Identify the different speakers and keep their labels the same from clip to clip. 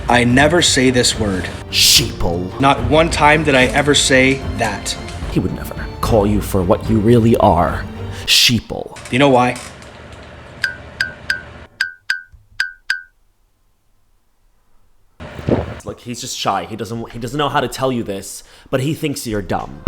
Speaker 1: I never say this word.
Speaker 2: Sheeple.
Speaker 1: Not one time did I ever say that.
Speaker 2: He would never call you for what you really are. Sheeple.
Speaker 1: You know why?
Speaker 2: Look, he's just shy. He doesn't know how to tell you this, but he thinks you're dumb.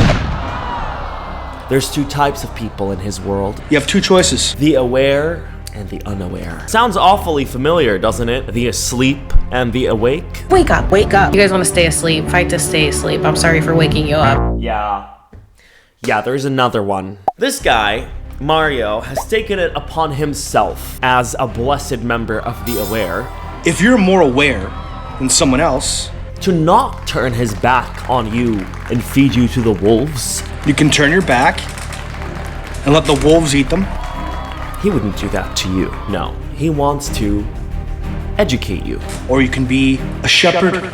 Speaker 2: There's two types of people in his world.
Speaker 1: You have two choices.
Speaker 2: The aware and the unaware. Sounds awfully familiar, doesn't it? The asleep and the awake.
Speaker 3: Wake up, wake up. You guys want to stay asleep, fight to stay asleep. I'm sorry for waking you up.
Speaker 2: Yeah, there's another one. This guy, Mario, has taken it upon himself as a blessed member of the aware.
Speaker 1: If you're more aware than someone else,
Speaker 2: to not turn his back on you and feed you to the wolves.
Speaker 1: You can turn your back and let the wolves eat them.
Speaker 2: He wouldn't do that to you. No, he wants to educate you.
Speaker 1: Or you can be a shepherd.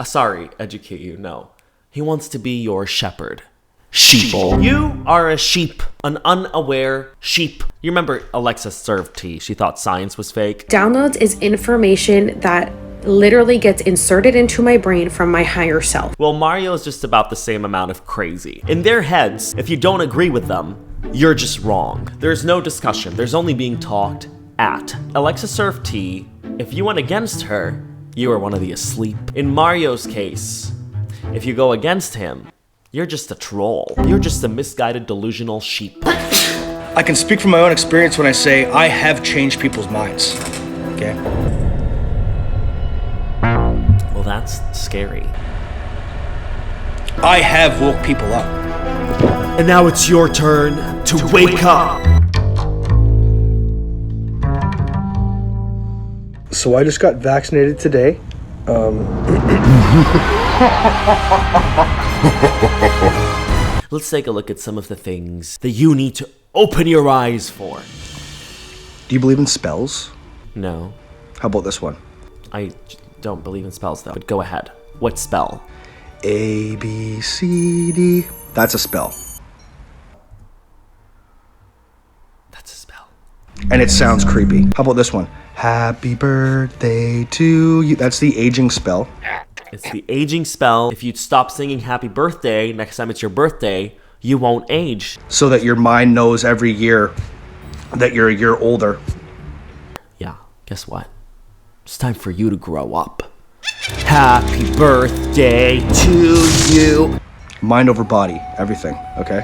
Speaker 2: Sorry, educate you, no. He wants to be your shepherd. Sheeple. You are a sheep, an unaware sheep. You remember Alexa served tea. She thought science was fake.
Speaker 3: Downloads is information that literally gets inserted into my brain from my higher self.
Speaker 2: Well, Mario is just about the same amount of crazy. In their heads, if you don't agree with them, you're just wrong. There's no discussion. There's only being talked at. Alexa served tea. If you went against her, you were one of the asleep. In Mario's case, if you go against him, you're just a troll. You're just a misguided, delusional sheep.
Speaker 1: I can speak from my own experience when I say I have changed people's minds. Okay?
Speaker 2: Well, that's scary.
Speaker 1: I have woke people up.
Speaker 2: And now it's your turn to wake up.
Speaker 1: So I just got vaccinated today.
Speaker 2: Let's take a look at some of the things that you need to open your eyes for.
Speaker 1: Do you believe in spells?
Speaker 2: No.
Speaker 1: How about this one?
Speaker 2: I don't believe in spells, though. But go ahead. What spell?
Speaker 1: A, B, C, D. That's a spell.
Speaker 2: That's a spell.
Speaker 1: And it sounds creepy. How about this one? Happy birthday to you. That's the aging spell.
Speaker 2: It's the aging spell. If you stop singing happy birthday next time it's your birthday, you won't age.
Speaker 1: So that your mind knows every year that you're a year older.
Speaker 2: Yeah, guess what? It's time for you to grow up. Happy birthday to you.
Speaker 1: Mind over body. Everything, okay?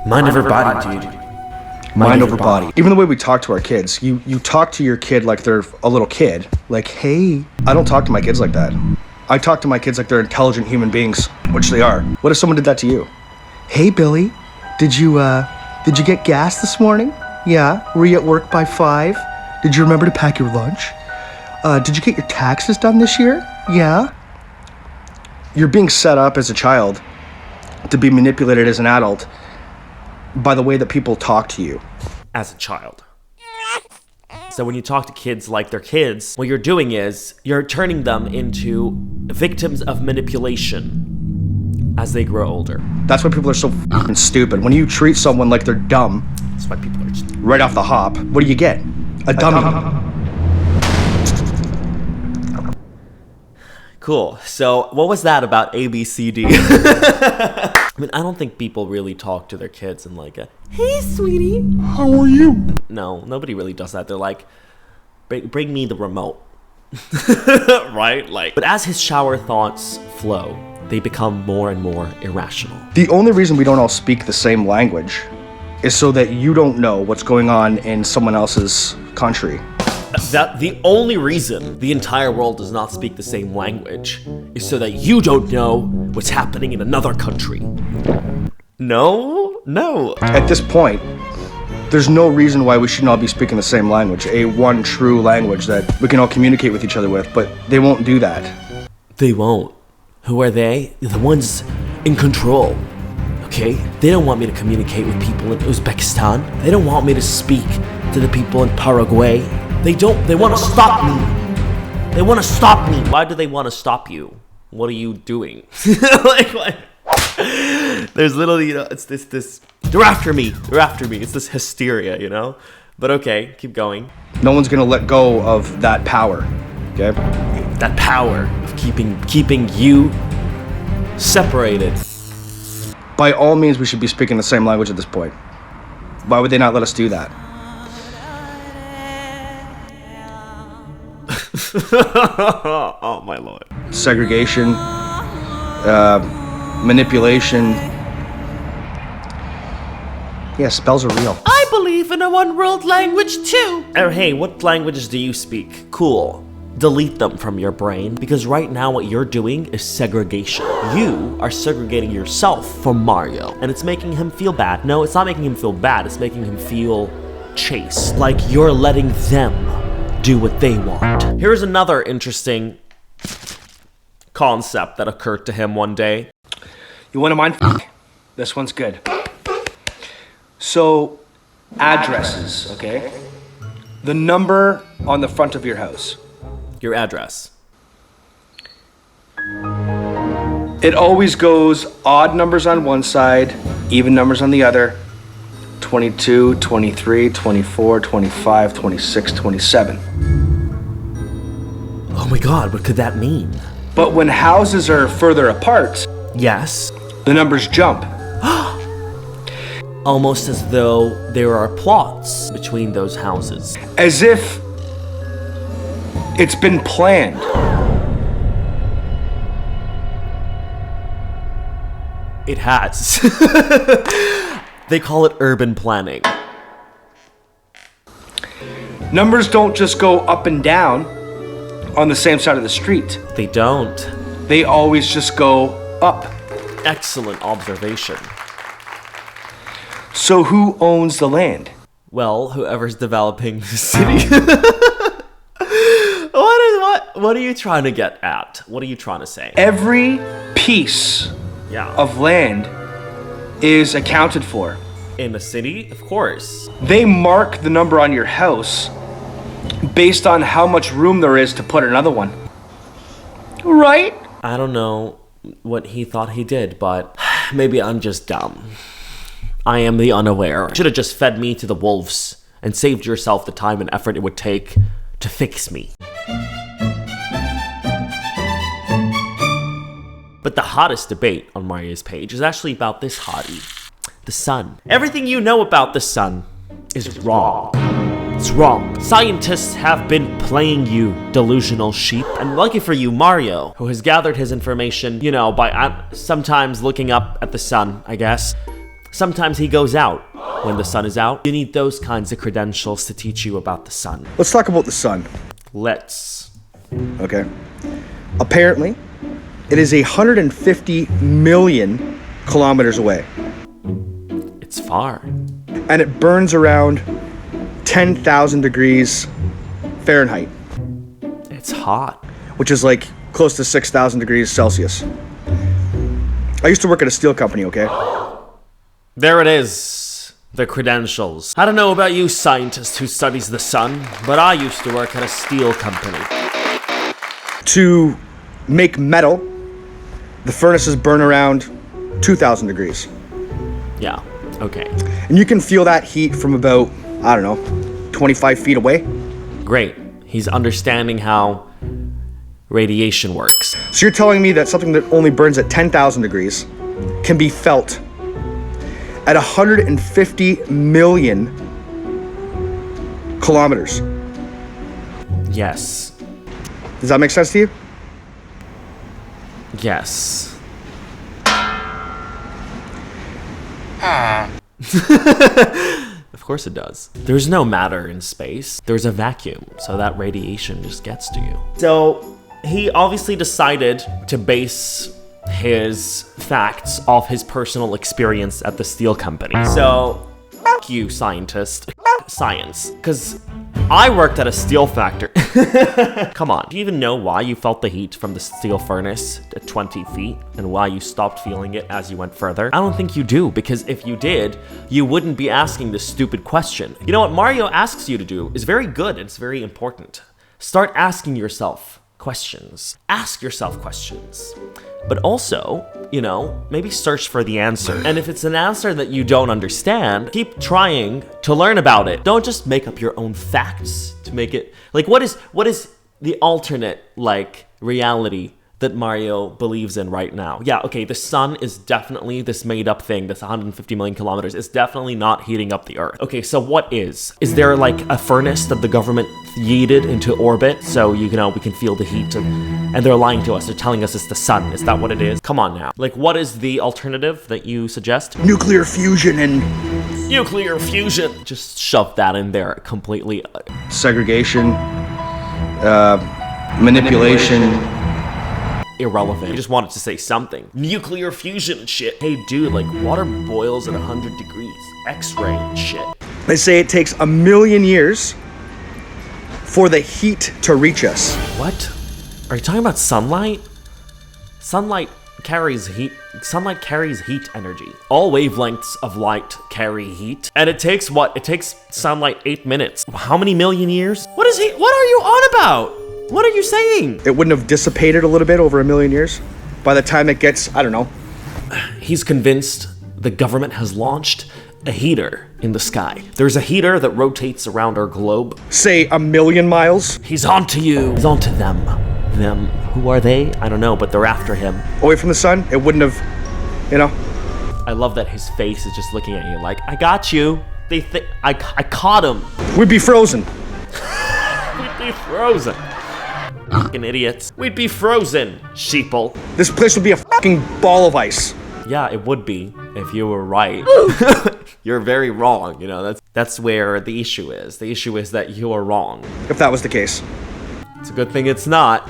Speaker 2: Mind over body, dude.
Speaker 1: Mind over body. Even the way we talk to our kids, you talk to your kid like they're a little kid. Like, hey, I don't talk to my kids like that. I talk to my kids like they're intelligent human beings, which they are. What if someone did that to you? Hey, Billy, did you get gas this morning? Yeah. Were you at work by 5? Did you remember to pack your lunch? Did you get your taxes done this year? Yeah. You're being set up as a child to be manipulated as an adult by the way that people talk to you.
Speaker 2: As a child. So when you talk to kids like they're kids, what you're doing is you're turning them into victims of manipulation as they grow older.
Speaker 1: That's why people are so f***ing stupid. When you treat someone like they're dumb,
Speaker 2: That's why people are just...
Speaker 1: right off the hop, what do you get? A dummy.
Speaker 2: Cool. So what was that about ABCD? I mean, I don't think people really talk to their kids in like a, hey, sweetie,
Speaker 1: How are you?
Speaker 2: no, nobody really does that. They're like, bring me the remote. Right? Like, but as his shower thoughts flow, they become more and more irrational.
Speaker 1: The only reason we don't all speak the same language is so that you don't know what's going on in someone else's country.
Speaker 2: That the only reason the entire world does not speak the same language is so that you don't know what's happening in another country. No.
Speaker 1: At this point, there's no reason why we should not be speaking the same language, a one true language that we can all communicate with each other with, but they won't do that.
Speaker 2: They won't. Who are they? They're the ones in control. Okay? They don't want me to communicate with people in Uzbekistan. They don't want me to speak to the people in Paraguay. They want to stop me. They want to stop me. Why do they want to stop you? What are you doing? like, there's literally, it's this, they're after me. It's this hysteria, But okay, keep going.
Speaker 1: No one's gonna let go of that power. Okay?
Speaker 2: That power of keeping you separated.
Speaker 1: By all means, we should be speaking the same language at this point. Why would they not let us do that?
Speaker 2: Oh my lord.
Speaker 1: Segregation, manipulation. Yeah, spells are real.
Speaker 2: I believe in a one world language too. Hey, what languages do you speak? Cool. Delete them from your brain, because right now what you're doing is segregation. You are segregating yourself from Mario, and it's making him feel bad. No, it's not making him feel bad, it's making him feel chased. Like you're letting them do what they want. Here's another interesting concept that occurred to him one day.
Speaker 1: You want a mind f***? This one's good. So, addresses, okay? The number on the front of your house.
Speaker 2: Your address.
Speaker 1: It always goes odd numbers on one side, even numbers on the other. 22, 23, 24, 25, 26, 27.
Speaker 2: Oh my god, what could that mean?
Speaker 1: But when houses are further apart,
Speaker 2: Yes.
Speaker 1: the numbers jump.
Speaker 2: Almost as though there are plots between those houses.
Speaker 1: As if it's been planned.
Speaker 2: It has. They call it urban planning.
Speaker 1: Numbers don't just go up and down on the same side of the street.
Speaker 2: They don't.
Speaker 1: They always just go up.
Speaker 2: Excellent observation.
Speaker 1: So who owns the land?
Speaker 2: Well, whoever's developing the city. What are you trying to get at? What are you trying to say?
Speaker 1: Every piece
Speaker 2: Yeah.
Speaker 1: of land is accounted for.
Speaker 2: In the city, of course.
Speaker 1: They mark the number on your house based on how much room there is to put another one. Right?
Speaker 2: I don't know what he thought he did, but maybe I'm just dumb. I am the unaware. Should have just fed me to the wolves and saved yourself the time and effort it would take to fix me. But the hottest debate on Mario's page is actually about this hottie, the sun. Everything you know about the sun is wrong. It's wrong. Scientists have been playing you, delusional sheep. And lucky for you, Mario, who has gathered his information, by sometimes looking up at the sun, I guess. Sometimes he goes out when the sun is out. You need those kinds of credentials to teach you about the sun.
Speaker 1: Let's talk about the sun.
Speaker 2: Let's.
Speaker 1: Okay. Apparently, it is 150 million kilometers away.
Speaker 2: It's far.
Speaker 1: And it burns around 10,000 degrees Fahrenheit,
Speaker 2: It's hot.
Speaker 1: which is like close to 6,000 degrees Celsius. I used to work at a steel company, okay?
Speaker 2: There it is. The credentials. I don't know about you, scientist who studies the sun, but I used to work at a steel company.
Speaker 1: To make metal, the furnaces burn around 2,000 degrees.
Speaker 2: Yeah, okay.
Speaker 1: And you can feel that heat from about, 25 feet away.
Speaker 2: Great. He's understanding how radiation works.
Speaker 1: So you're telling me that something that only burns at 10,000 degrees can be felt at 150 million kilometers.
Speaker 2: Yes.
Speaker 1: Does that make sense to you?
Speaker 2: Yes. Of course it does. There's no matter in space. There's a vacuum, so that radiation just gets to you. So he obviously decided to base his facts off his personal experience at the steel company. So, f*** you, scientist. Science. Because I worked at a steel factory. Come on. Do you even know why you felt the heat from the steel furnace at 20 feet and why you stopped feeling it as you went further? I don't think you do, because if you did, you wouldn't be asking this stupid question. You know what Mario asks you to do is very good and it's very important. Start asking yourself questions. Ask yourself questions. But also, maybe search for the answer. And if it's an answer that you don't understand, keep trying to learn about it. Don't just make up your own facts to make it, like, what is the alternate, like, reality that Mario believes in right now. Yeah, okay, the sun is definitely this made-up thing, this 150 million kilometers, is definitely not heating up the Earth. Okay, so what is? Is there, like, a furnace that the government yeeted into orbit so, you know, we can feel the heat? And they're lying to us. They're telling us it's the sun. Is that what it is? Come on now. Like, what is the alternative that you suggest?
Speaker 1: Nuclear fusion and
Speaker 2: Nuclear fusion! Just shove that in there completely.
Speaker 1: segregation, manipulation.
Speaker 2: Irrelevant. You just wanted to say something. Nuclear fusion and shit. Hey, dude, like, water boils at 100 degrees. X-ray and shit.
Speaker 1: They say it takes 1 million years for the heat to reach us.
Speaker 2: What? Are you talking about sunlight? Sunlight carries heat. Sunlight carries heat energy. All wavelengths of light carry heat. And it takes what? It takes sunlight 8 minutes. How many million years? What is he? What are you on about? What are you saying?
Speaker 1: It wouldn't have dissipated a little bit over 1 million years? By the time it gets, I don't know.
Speaker 2: He's convinced the government has launched a heater in the sky. There's a heater that rotates around our globe.
Speaker 1: Say 1 million miles
Speaker 2: He's onto you. He's onto them. Them. Who are they? I don't know, but they're after him.
Speaker 1: away from the sun. It wouldn't have, you know.
Speaker 2: I love that his face is just looking at you like, I got you. I caught him.
Speaker 1: We'd be frozen.
Speaker 2: We'd be frozen. Fucking idiots. We'd be frozen, sheeple.
Speaker 1: This place would be a fucking ball of ice.
Speaker 2: Yeah, it would be if you were right. You're very wrong. You know, that's where the issue is. The issue is that you are wrong.
Speaker 1: If that was the case.
Speaker 2: It's a good thing it's not.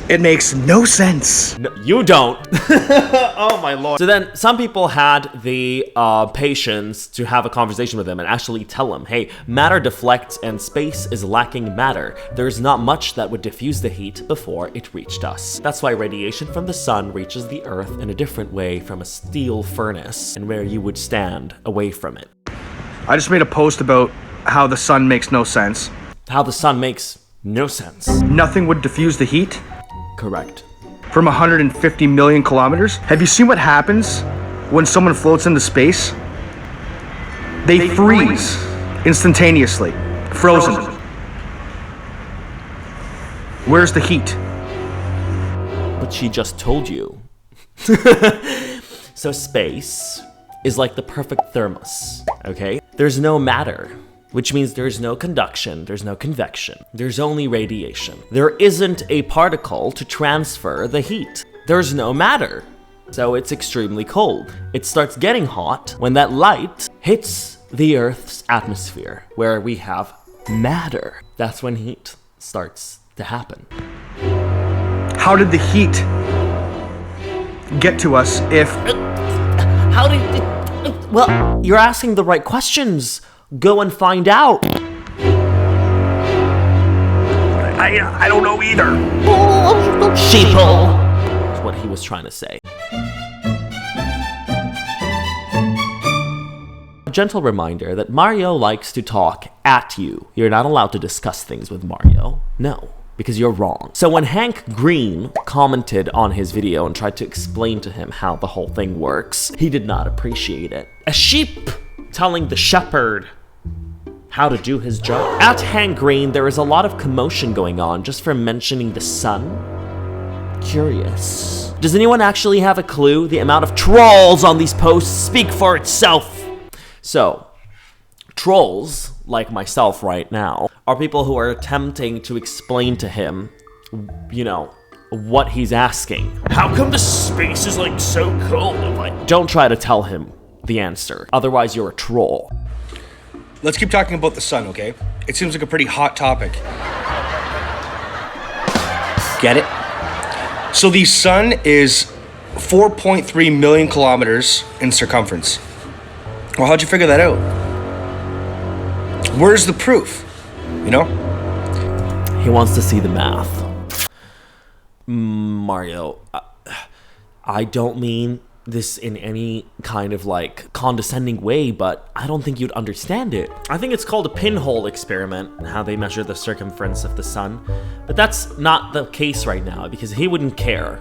Speaker 1: It makes no sense.
Speaker 2: No, you don't. Oh my lord. So then some people had the patience to have a conversation with him and actually tell him, hey, matter deflects and space is lacking matter. There's not much that would diffuse the heat before it reached us. That's why radiation from the sun reaches the earth in a different way from a steel furnace and where you would stand away from it.
Speaker 1: I just made a post about how the sun makes no sense.
Speaker 2: How the sun makes no sense.
Speaker 1: Nothing would diffuse the heat
Speaker 2: Correct.
Speaker 1: from 150 million kilometers. Have you seen what happens when someone floats into space? They freeze instantaneously. Frozen. Where's the heat?
Speaker 2: But she just told you. So space is like the perfect thermos, okay? There's no matter, which means there's no conduction, there's no convection, there's only radiation. There isn't a particle to transfer the heat. There's no matter. So it's extremely cold. It starts getting hot when that light hits the Earth's atmosphere, where we have matter. That's when heat starts to happen.
Speaker 1: How did the heat get to us if...
Speaker 2: How did it... Well, you're asking the right questions. Go and find out.
Speaker 1: I don't know either.
Speaker 2: Sheeple. That's what he was trying to say. A gentle reminder that Mario likes to talk at you. You're not allowed to discuss things with Mario. No, because you're wrong. So when Hank Green commented on his video and tried to explain to him how the whole thing works, he did not appreciate it. A sheep telling the shepherd how to do his job. At Hank Green, there is a lot of commotion going on just for mentioning the sun. Curious. Does anyone actually have a clue? The amount of trolls on these posts speak for itself. So, trolls, like myself right now, are people who are attempting to explain to him, you know, what he's asking. How come the space is like so cold? I'm like, don't try to tell him the answer. Otherwise, you're a troll.
Speaker 1: Let's keep talking about the sun, okay? It seems like a pretty hot topic. Get it? So the sun is 4.3 million kilometers in circumference. Well, how'd you figure that out? Where's the proof? You know?
Speaker 2: He wants to see the math. Mario, I don't mean this in any kind of like condescending way, but I don't think you'd understand it. I think it's called a pinhole experiment, how they measure the circumference of the sun. But that's not the case right now because he wouldn't care.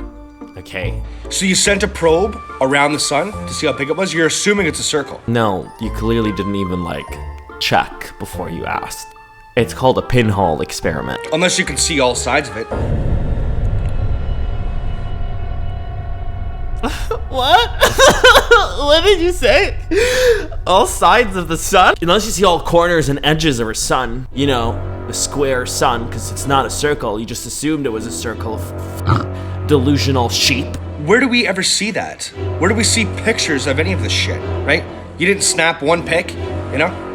Speaker 2: Okay.
Speaker 1: So you sent a probe around the sun to see how big it was? You're assuming it's a circle.
Speaker 2: No, you clearly didn't even like check before you asked. It's called a pinhole experiment.
Speaker 1: Unless you can see all sides of it.
Speaker 2: What? What did you say? All sides of the sun? Unless you see all corners and edges of a sun. You know, the square sun, because it's not a circle. You just assumed it was a circle of delusional sheep.
Speaker 1: Where do we ever see that? Where do we see pictures of any of this shit, right? You didn't snap one pic, you know?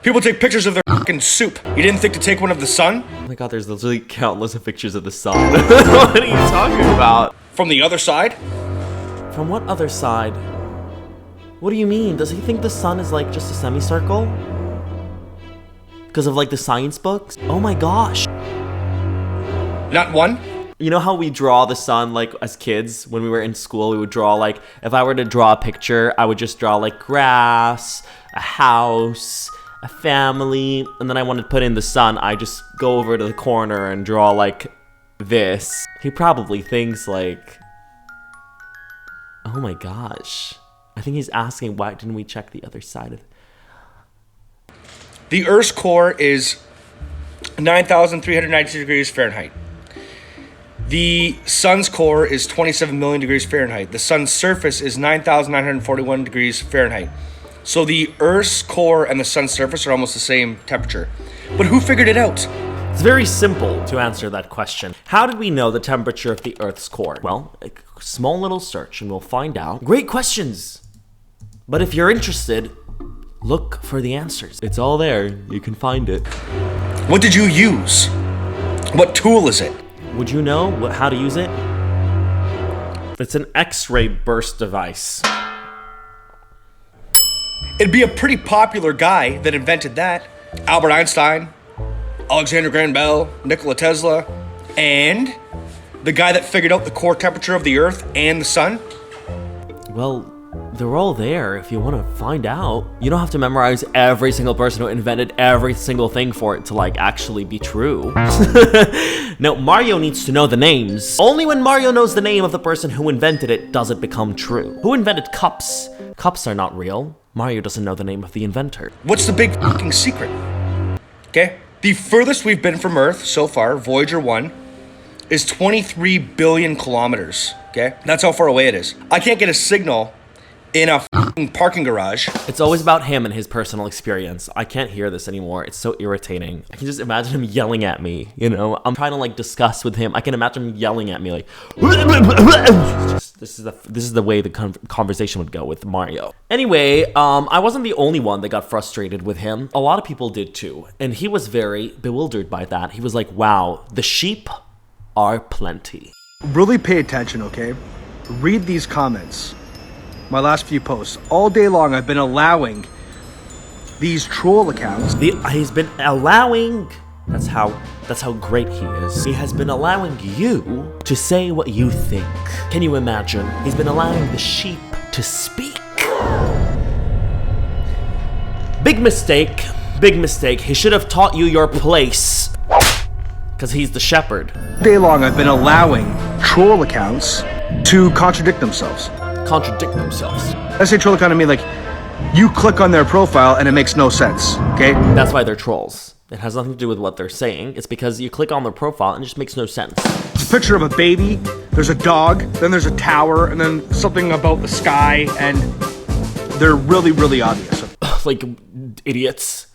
Speaker 1: People take pictures of their fucking soup. You didn't think to take one of the sun?
Speaker 2: Oh my god, there's literally countless of pictures of the sun. What are you talking about?
Speaker 1: From the other side?
Speaker 2: From what other side? What do you mean? Does he think the sun is like just a semicircle? Because of like the science books? Oh my gosh.
Speaker 1: Not one?
Speaker 2: You know how we draw the sun, like, as kids, when we were in school, we would draw, like, if I were to draw a picture, I would just draw, like, grass, a house, a family, and then I wanted to put in the sun, I just go over to the corner and draw, like, this. He probably thinks, like, oh my gosh. I think he's asking, why didn't we check the other side of it?
Speaker 1: The Earth's core is 9,392 degrees Fahrenheit. The sun's core is 27 million degrees Fahrenheit. The sun's surface is 9,941 degrees Fahrenheit. So the Earth's core and the sun's surface are almost the same temperature. But who figured it out?
Speaker 2: It's very simple to answer that question. How did we know the temperature of the Earth's core? Well, a small little search and we'll find out. Great questions! But if you're interested, look for the answers. It's all there. You can find it.
Speaker 1: What did you use? What tool is it?
Speaker 2: Would you know how to use it? It's an X-ray burst device.
Speaker 1: It'd be a pretty popular guy that invented that. Albert Einstein, Alexander Graham Bell, Nikola Tesla, and the guy that figured out the core temperature of the Earth and the sun.
Speaker 2: Well, they're all there if you want to find out. You don't have to memorize every single person who invented every single thing for it to, like, actually be true. No, Mario needs to know the names. Only when Mario knows the name of the person who invented it does it become true. Who invented cups? Cups are not real. Mario doesn't know the name of the inventor.
Speaker 1: What's the big fucking secret? Okay? The furthest we've been from Earth so far, Voyager 1, is 23 billion kilometers. Okay? That's how far away it is. I can't get a signal in a fucking parking garage.
Speaker 2: It's always about him and his personal experience. I can't hear this anymore. It's so irritating. I can just imagine him yelling at me, you know? I'm trying to, like, discuss with him. I can imagine him yelling at me, like... This is the way the conversation would go with Mario. Anyway, I wasn't the only one that got frustrated with him. A lot of people did too. And he was very bewildered by that. He was like, wow, the sheep are plenty.
Speaker 1: Really pay attention, okay? Read these comments. My last few posts. All day long, I've been allowing these troll accounts.
Speaker 2: He's been allowing... That's how great he is. He has been allowing you to say what you think. Can you imagine? He's been allowing the sheep to speak. Big mistake. Big mistake. He should have taught you your place. Because he's the shepherd.
Speaker 1: All day long, I've been allowing troll accounts to contradict themselves. I say troll account, I mean, like, you click on their profile and it makes no sense, okay?
Speaker 2: That's why they're trolls. It has nothing to do with what they're saying. It's because you click on their profile and it just makes no sense.
Speaker 1: It's a picture of a baby, there's a dog, then there's a tower, and then something about the sky, and they're really, really obvious.
Speaker 2: Like idiots.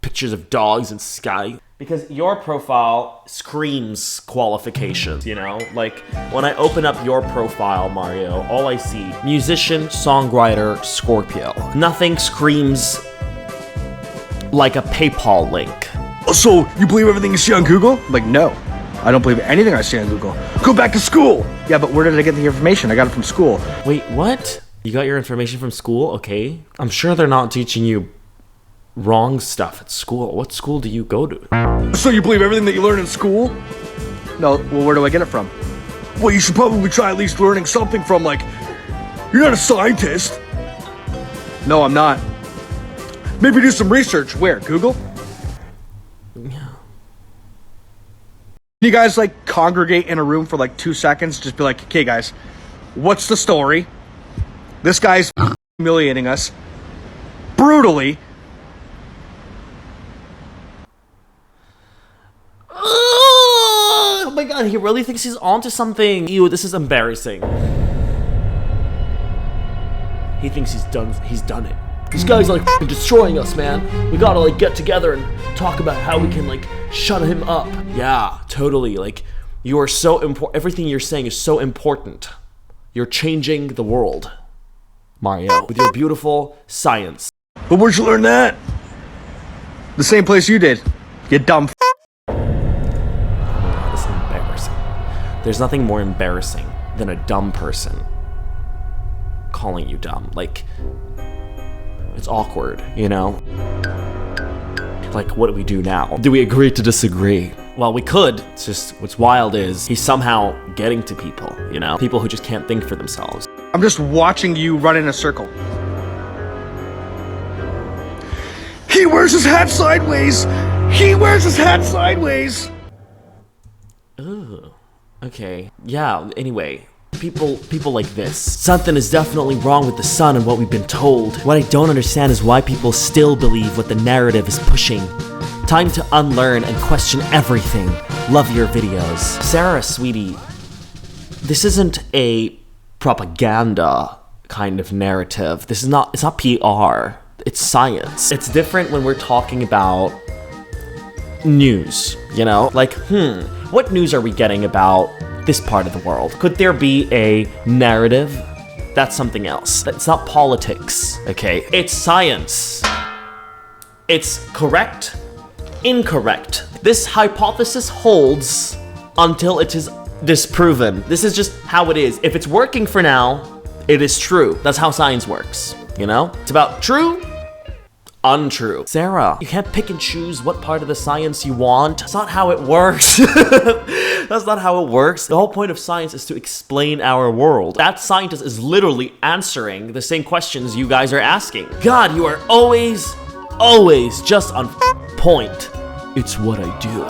Speaker 2: Pictures of dogs and sky. Because your profile screams qualifications, you know? Like, when I open up your profile, Mario, all I see, musician, songwriter, Scorpio. Nothing screams like a PayPal link.
Speaker 1: So, you believe everything you see on Google? Like, no. I don't believe anything I see on Google. Go back to school! Yeah, but where did I get the information? I got it from school.
Speaker 2: Wait, what? You got your information from school? Okay. I'm sure they're not teaching you wrong stuff at school. What school do you go to?
Speaker 1: So you believe everything that you learn in school? No, well, where do I get it from? Well, you should probably try at least learning something from, like, you're not a scientist. No, I'm not. Maybe do some research. Where? Google?
Speaker 2: Yeah.
Speaker 1: You guys, like, congregate in a room for, like, 2 seconds. Just be like, okay, guys, what's the story? This guy's humiliating us brutally.
Speaker 2: god, he really thinks he's onto something. Ew, this is embarrassing. He thinks he's done it. This guy's like destroying us, man. We gotta like get together and talk about how we can like shut him up. Yeah, totally. Like, you are so important. Everything you're saying is so important. You're changing the world, Mario, with your beautiful science.
Speaker 1: But where'd you learn that? The same place you did. You dumb
Speaker 2: Oh my god, this is embarrassing. There's nothing more embarrassing than a dumb person calling you dumb. Like, it's awkward, you know? Like, what do we do now? Do we agree to disagree? Well, we could. It's just, what's wild is he's somehow getting to people, you know? People who just can't think for themselves.
Speaker 1: I'm just watching you run in a circle. He wears his hat sideways! He wears his hat sideways!
Speaker 2: Ugh. Okay. Yeah, anyway. People like this. Something is definitely wrong with the sun and what we've been told. What I don't understand is why people still believe what the narrative is pushing. Time to unlearn and question everything. Love your videos. Sarah, sweetie, this isn't a propaganda kind of narrative. It's not PR. It's science. It's different when we're talking about news, you know? Like, what news are we getting about this part of the world? Could there be a narrative? That's something else. It's not politics, okay? It's science. It's correct, incorrect. This hypothesis holds until it is disproven. This is just how it is. If it's working for now, it is true. That's how science works, you know? It's about true, untrue. Sarah, you can't pick and choose what part of the science you want. That's not how it works. That's not how it works. The whole point of science is to explain our world. That scientist is literally answering the same questions you guys are asking. God, you are always just on point. It's what I do.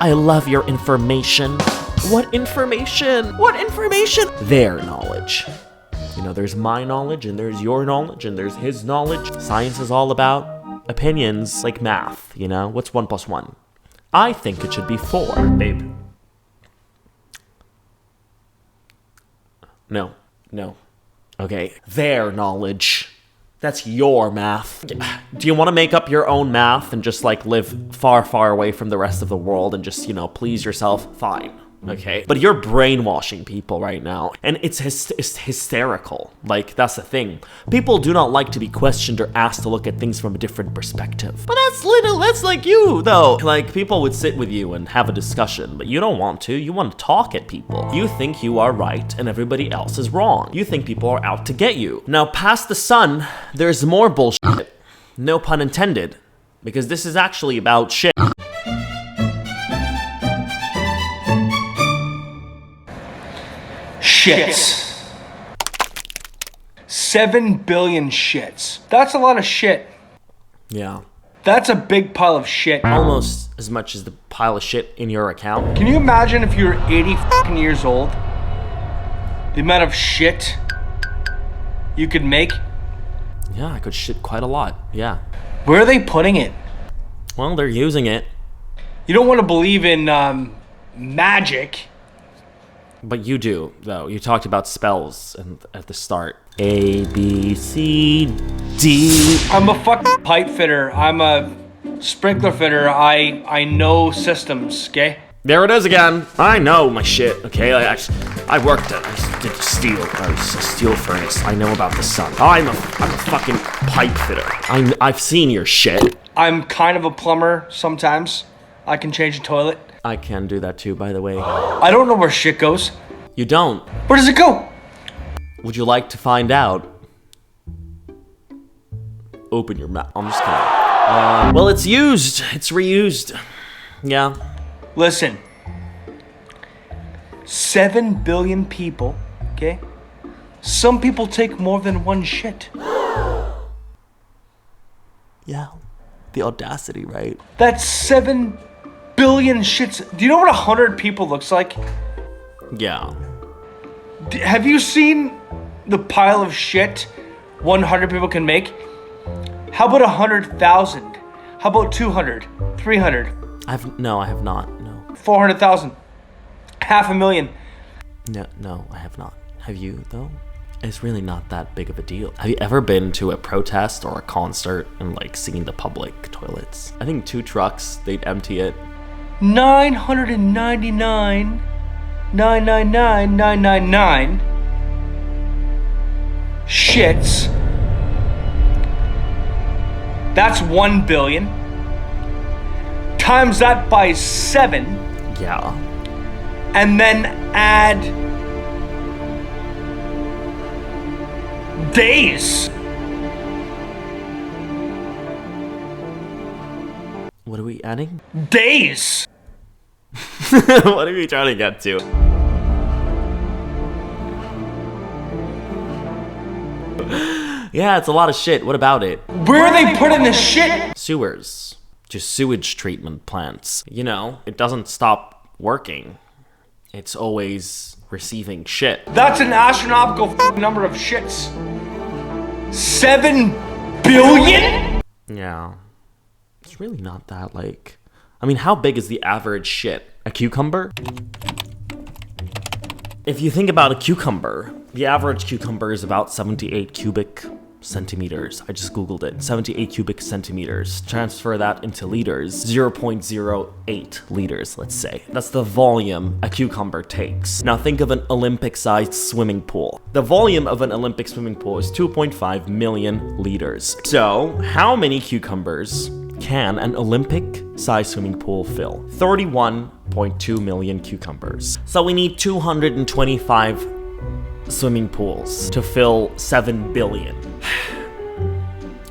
Speaker 2: I love your information. What information? What information? Their knowledge. You know, there's my knowledge, and there's your knowledge, and there's his knowledge. Science is all about opinions, like math, you know? What's 1 + 1? I think it should be 4, babe. No. Okay, their knowledge. That's your math. Do you want to make up your own math and just, like, live far, far away from the rest of the world and just, you know, please yourself? Fine. Okay, but you're brainwashing people right now, and it's hysterical. Like, that's the thing. People do not like to be questioned or asked to look at things from a different perspective. But that's like you, though. Like, people would sit with you and have a discussion, but you don't want to. You want to talk at people. You think you are right and everybody else is wrong. You think people are out to get you. Now, past the sun, there's more bullshit. No pun intended, because this is actually about shit.
Speaker 1: Shits. 7 billion shits. That's a lot of shit.
Speaker 2: Yeah.
Speaker 1: That's a big pile of shit.
Speaker 2: Almost as much as the pile of shit in your account.
Speaker 1: Can you imagine if you were 80 fucking years old? The amount of shit you could make?
Speaker 2: Yeah, I could shit quite a lot. Yeah.
Speaker 1: Where are they putting it?
Speaker 2: Well, they're using it.
Speaker 1: You don't want to believe in magic.
Speaker 2: But you do, though. You talked about spells at the start. A, B, C, D.
Speaker 1: I'm a fucking pipe fitter. I'm a sprinkler fitter. I know systems, okay?
Speaker 2: There it is again. I know my shit, okay? I worked at, I did steel. I was a steel furnace. I know about the sun. I'm a fucking pipe fitter. I've seen your shit.
Speaker 1: I'm kind of a plumber sometimes. I can change a toilet.
Speaker 2: I can do that too, by the way.
Speaker 1: I don't know where shit goes.
Speaker 2: You don't.
Speaker 1: Where does it go?
Speaker 2: Would you like to find out? Open your mouth. I'm just kidding. Well, it's used. It's reused. Yeah.
Speaker 1: Listen. 7 billion people, okay? Some people take more than one shit.
Speaker 2: Yeah. The audacity, right?
Speaker 1: That's 7 billion shits. Do you know what 100 people looks like?
Speaker 2: Yeah.
Speaker 1: Have you seen the pile of shit 100 people can make? How about 100,000? How about 200, 300?
Speaker 2: I have not. No.
Speaker 4: 400,000. 500,000.
Speaker 2: No, I have not. Have you, though? It's really not that big of a deal. Have you ever been to a protest or a concert and, like, seen the public toilets? I think 2 trucks, they'd empty it.
Speaker 4: 999,999,999 shits. That's 1 billion. Times that by 7.
Speaker 2: Yeah.
Speaker 4: And then add days.
Speaker 2: What are we adding?
Speaker 4: Days.
Speaker 2: What are we trying to get to? Yeah, it's a lot of shit. What about it?
Speaker 4: Where are they putting this shit?
Speaker 2: Sewers. Just sewage treatment plants. You know, it doesn't stop working. It's always receiving shit.
Speaker 4: That's an astronomical number of shits. 7 billion?
Speaker 2: Yeah. It's really not that, like... I mean, how big is the average shit? A cucumber? If you think about a cucumber, the average cucumber is about 78 cubic centimeters. I just Googled it. 78 cubic centimeters. Transfer that into liters. 0.08 liters, let's say. That's the volume a cucumber takes. Now think of an Olympic-sized swimming pool. The volume of an Olympic swimming pool is 2.5 million liters. So, how many cucumbers can an Olympic-sized swimming pool fill? 31.2 million cucumbers. So we need 225 swimming pools to fill 7 billion.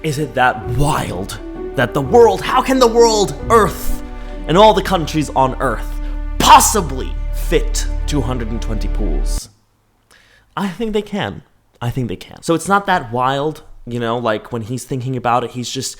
Speaker 2: Is it that wild that the world, how can the world, Earth, and all the countries on Earth possibly fit 220 pools? I think they can. So it's not that wild. You know, like when he's thinking about it, he's just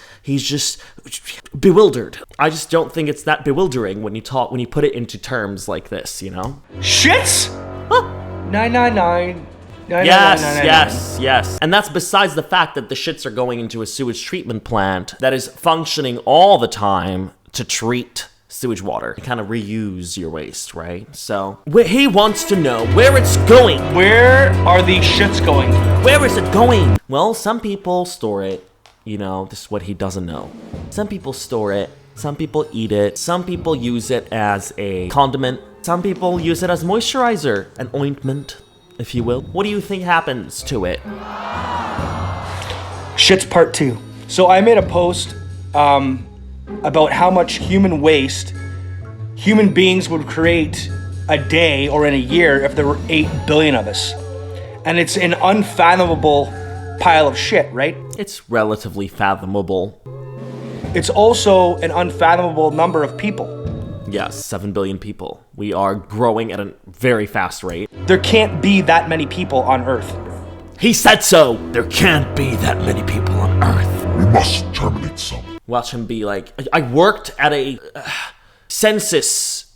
Speaker 2: bewildered. I just don't think it's that bewildering when you put it into terms like this, you know?
Speaker 4: Shits?
Speaker 2: Huh.
Speaker 4: 999.
Speaker 2: Yes. And that's besides the fact that the shits are going into a sewage treatment plant that is functioning all the time to treat sewage water. You kind of reuse your waste, right? So, he wants to know where it's going.
Speaker 4: Where are these shits going?
Speaker 2: Where is it going? Well, some people store it. You know, this is what he doesn't know. Some people store it. Some people eat it. Some people use it as a condiment. Some people use it as moisturizer, an ointment, if you will. What do you think happens to it?
Speaker 4: Shits part 2. So I made a post about how much human waste human beings would create a day or in a year if there were 8 billion of us. And it's an unfathomable pile of shit, right?
Speaker 2: It's relatively fathomable.
Speaker 4: It's also an unfathomable number of people.
Speaker 2: Yes, 7 billion people. We are growing at a very fast rate.
Speaker 4: There can't be that many people on Earth.
Speaker 2: He said so! There can't be that many people on Earth.
Speaker 5: We must terminate some.
Speaker 2: Watch him be like, I worked at a census.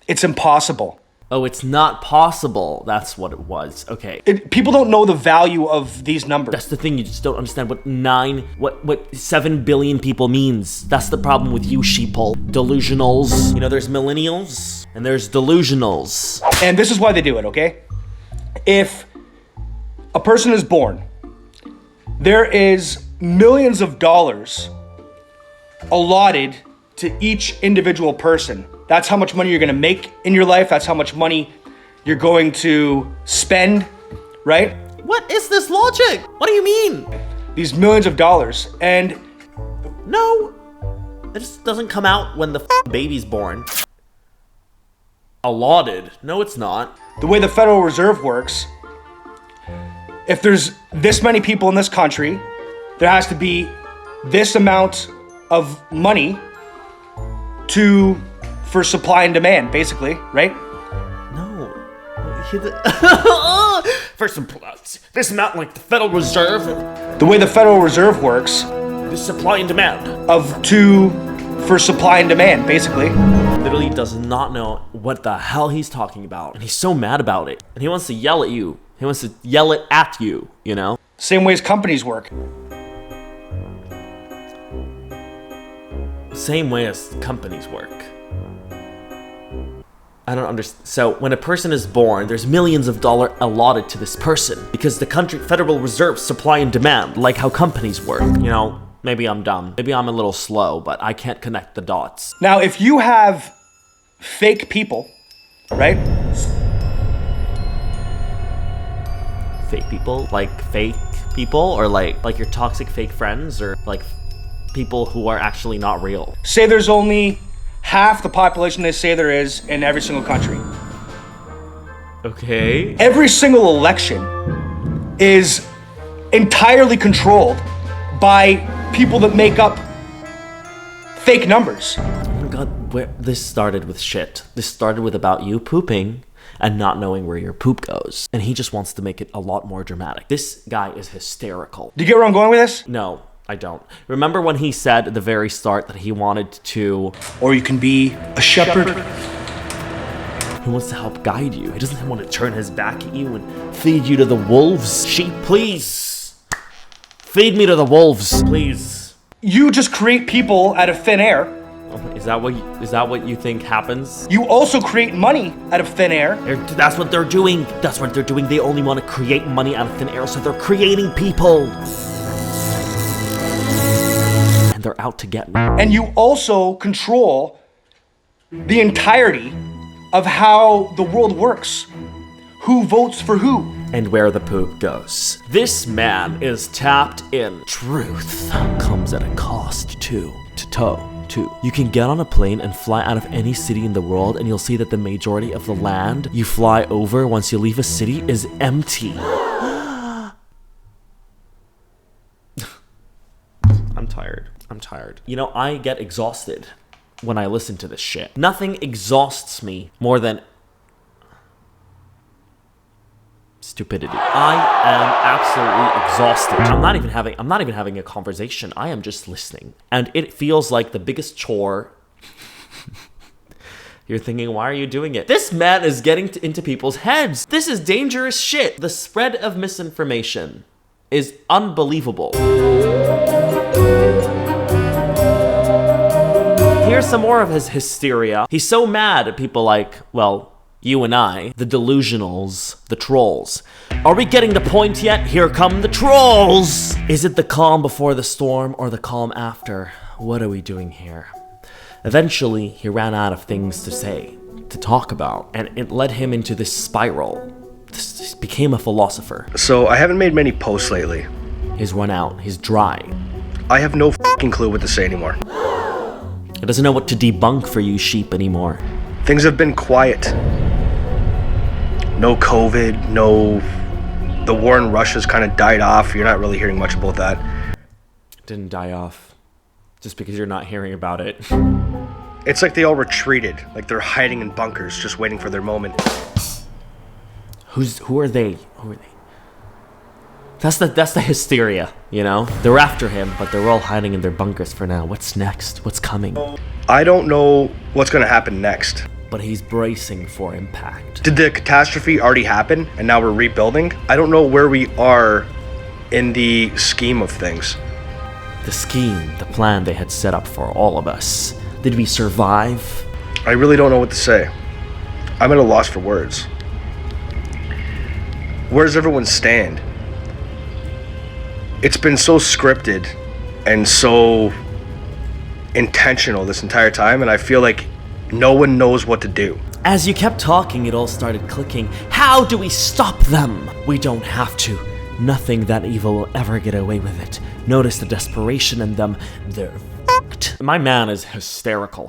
Speaker 4: It's impossible.
Speaker 2: Oh, it's not possible. That's what it was. Okay.
Speaker 4: People don't know the value of these numbers.
Speaker 2: That's the thing, you just don't understand what 7 billion people means. That's the problem with you sheeple. Delusionals. You know, there's millennials and there's delusionals.
Speaker 4: And this is why they do it, okay? If a person is born, there is millions of dollars allotted to each individual person. That's how much money you're gonna make in your life. That's how much money you're going to spend, right?
Speaker 2: What is this logic? What do you mean?
Speaker 4: These millions of dollars. And
Speaker 2: no, it just doesn't come out when the baby's born. Allotted. No, it's not.
Speaker 4: The way the Federal Reserve works, if there's this many people in this country, there has to be this amount of money for supply and demand, basically, right?
Speaker 2: No. First, this amount like the Federal Reserve.
Speaker 4: The way the Federal Reserve works,
Speaker 2: the supply and demand.
Speaker 4: For supply and demand, basically.
Speaker 2: Literally does not know what the hell he's talking about. And he's so mad about it. And he wants to yell at you. He wants to yell it at you, you know?
Speaker 4: Same way as companies work.
Speaker 2: Same way as companies work. I don't understand. So when a person is born, there's millions of dollars allotted to this person because the country Federal Reserve supply and demand, like how companies work. You know, maybe I'm dumb. Maybe I'm a little slow, but I can't connect the dots.
Speaker 4: Now, if you have fake people, right?
Speaker 2: Fake people? Like fake people? Or like your toxic fake friends? Or like people who are actually not real?
Speaker 4: Say there's only half the population they say there is in every single country.
Speaker 2: Okay.
Speaker 4: Every single election is entirely controlled by people that make up fake numbers.
Speaker 2: Oh my god, this started with shit. This started with about you pooping and not knowing where your poop goes. And he just wants to make it a lot more dramatic. This guy is hysterical.
Speaker 4: Do you get where I'm going with this?
Speaker 2: No, I don't. Remember when he said at the very start that he wanted to...
Speaker 4: Or you can be a shepherd.
Speaker 2: He wants to help guide you. He doesn't want to turn his back at you and feed you to the wolves. Sheep, please. Feed me to the wolves, please.
Speaker 4: You just create people out of thin air.
Speaker 2: Is that what you think happens?
Speaker 4: You also create money out of thin air.
Speaker 2: That's what they're doing. That's what they're doing. They only want to create money out of thin air, so they're creating people. And they're out to get me.
Speaker 4: And you also control the entirety of how the world works. Who votes for who?
Speaker 2: And where the poop goes. This man is tapped in. Truth comes at a cost too. To toe. You can get on a plane and fly out of any city in the world, and you'll see that the majority of the land you fly over once you leave a city is empty. I'm tired. You know, I get exhausted when I listen to this shit. Nothing exhausts me more than stupidity. I am absolutely exhausted. I'm not even having a conversation. I am just listening. And it feels like the biggest chore. You're thinking, why are you doing it? This man is getting into people's heads. This is dangerous shit. The spread of misinformation is unbelievable. Here's some more of his hysteria. He's so mad at people like, well, you and I, the delusionals, the trolls. Are we getting the point yet? Here come the trolls! Is it the calm before the storm or the calm after? What are we doing here? Eventually, he ran out of things to say, to talk about, and it led him into this spiral. He became a philosopher.
Speaker 1: So I haven't made many posts lately.
Speaker 2: He's run out. He's dry.
Speaker 1: I have no fucking clue what to say anymore.
Speaker 2: He doesn't know what to debunk for you sheep anymore.
Speaker 1: Things have been quiet. No COVID, the war in Russia's kind of died off. You're not really hearing much about that.
Speaker 2: It didn't die off just because you're not hearing about it.
Speaker 1: It's like they all retreated, like they're hiding in bunkers, just waiting for their moment.
Speaker 2: Who are they? That's the hysteria, you know? They're after him, but they're all hiding in their bunkers for now. What's next? What's coming?
Speaker 1: I don't know what's gonna happen next.
Speaker 2: But he's bracing for impact.
Speaker 1: Did the catastrophe already happen and now we're rebuilding? I don't know where we are in the scheme of things.
Speaker 2: The scheme, the plan they had set up for all of us. Did we survive?
Speaker 1: I really don't know what to say. I'm at a loss for words. Where does everyone stand? It's been so scripted and so intentional this entire time, and I feel like no one knows what to do.
Speaker 2: As you kept talking, it all started clicking. How do we stop them? We don't have to. Nothing that evil will ever get away with it. Notice the desperation in them. They're fucked. My man is hysterical.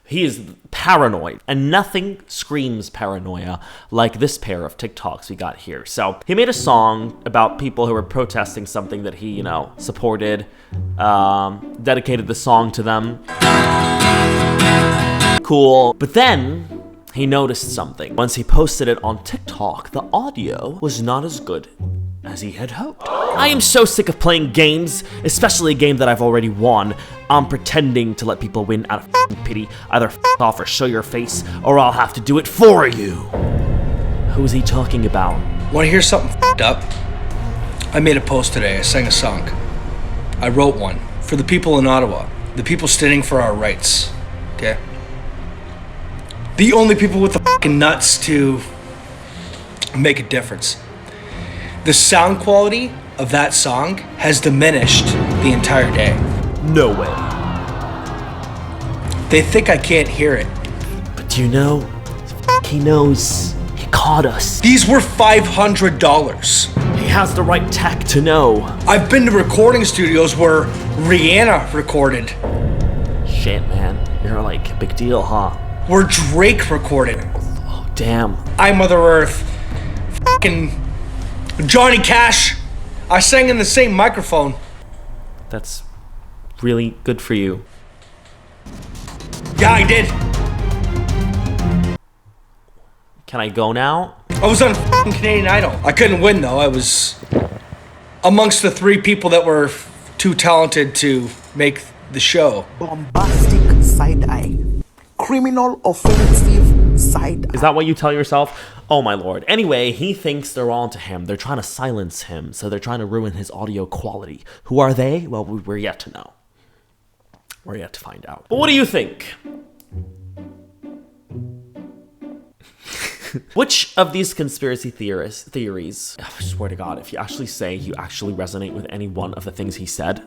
Speaker 2: He is paranoid, and nothing screams paranoia like this pair of TikToks we got here. So he made a song about people who were protesting something that he, supported, dedicated the song to them. Cool. But then he noticed something. Once he posted it on TikTok, the audio was not as good as he had hoped. I am so sick of playing games, especially a game that I've already won. I'm pretending to let people win out of pity. Either off or show your face, or I'll have to do it for you. Who is he talking about?
Speaker 4: Want to hear something up? I made a post today. I sang a song. I wrote one for the people in Ottawa, the people standing for our rights. Okay? the only people with the fucking nuts to make a difference. The sound quality of that song has diminished the entire day.
Speaker 2: No way.
Speaker 4: They think I can't hear it.
Speaker 2: But do you know? He knows. He caught us.
Speaker 4: These were $500.
Speaker 2: He has the right tech to know.
Speaker 4: I've been to recording studios where Rihanna recorded,
Speaker 2: Shit, man. You're like a big deal, huh?
Speaker 4: where Drake recorded.
Speaker 2: Oh, damn.
Speaker 4: I Mother Earth, fucking Johnny Cash. I sang in the same microphone.
Speaker 2: That's really good for you.
Speaker 4: Yeah, I did.
Speaker 2: Can I go now?
Speaker 4: I was on fucking Canadian Idol. I couldn't win though. I was amongst the 3 people that were too talented to make the show.
Speaker 5: Bombastic side eye. Criminal offensive side eye.
Speaker 2: Is that what you tell yourself? Oh my lord. Anyway, he thinks they're on to him. They're trying to silence him, so they're trying to ruin his audio quality. Who are they? Well, we're yet to know. We're yet to find out. But what do you think? Which of these conspiracy theories, I swear to God, if you actually say you actually resonate with any one of the things he said,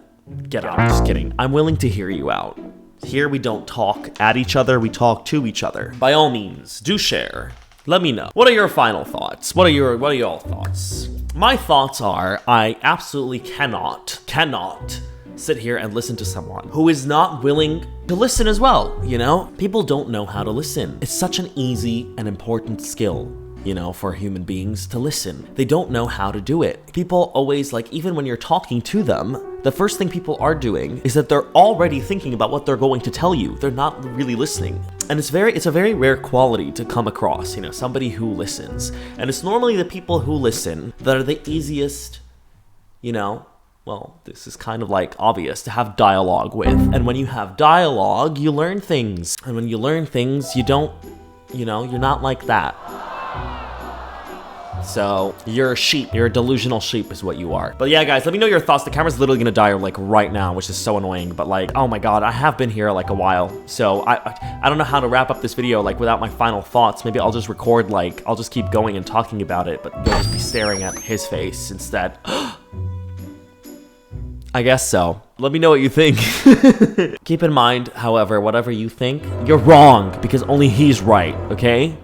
Speaker 2: get out. I'm just kidding. I'm willing to hear you out. Here we don't talk at each other, we talk to each other. By all means, do share. Let me know. What are your final thoughts? What are y'all thoughts? My thoughts are, I absolutely cannot sit here and listen to someone who is not willing to listen as well, you know? People don't know how to listen. It's such an easy and important skill, you know, for human beings to listen. They don't know how to do it. People always, like, even when you're talking to them, the first thing people are doing is that they're already thinking about what they're going to tell you. They're not really listening. And it's a very rare quality to come across, you know, somebody who listens. And it's normally the people who listen that are the easiest, you know, well, this is kind of like obvious to have dialogue with. And when you have dialogue, you learn things. And when you learn things, you don't, you know, you're not like that. So you're a sheep. You're a delusional sheep is what you are. But yeah, guys, let me know your thoughts. The camera's literally gonna die like right now, which is so annoying. But like, oh my God, I have been here like a while. So I don't know how to wrap up this video like without my final thoughts. Maybe I'll just record like, I'll just keep going and talking about it, but you'll just be staring at his face instead. I guess so. Let me know what you think. Keep in mind, however, whatever you think, you're wrong because only he's right, okay?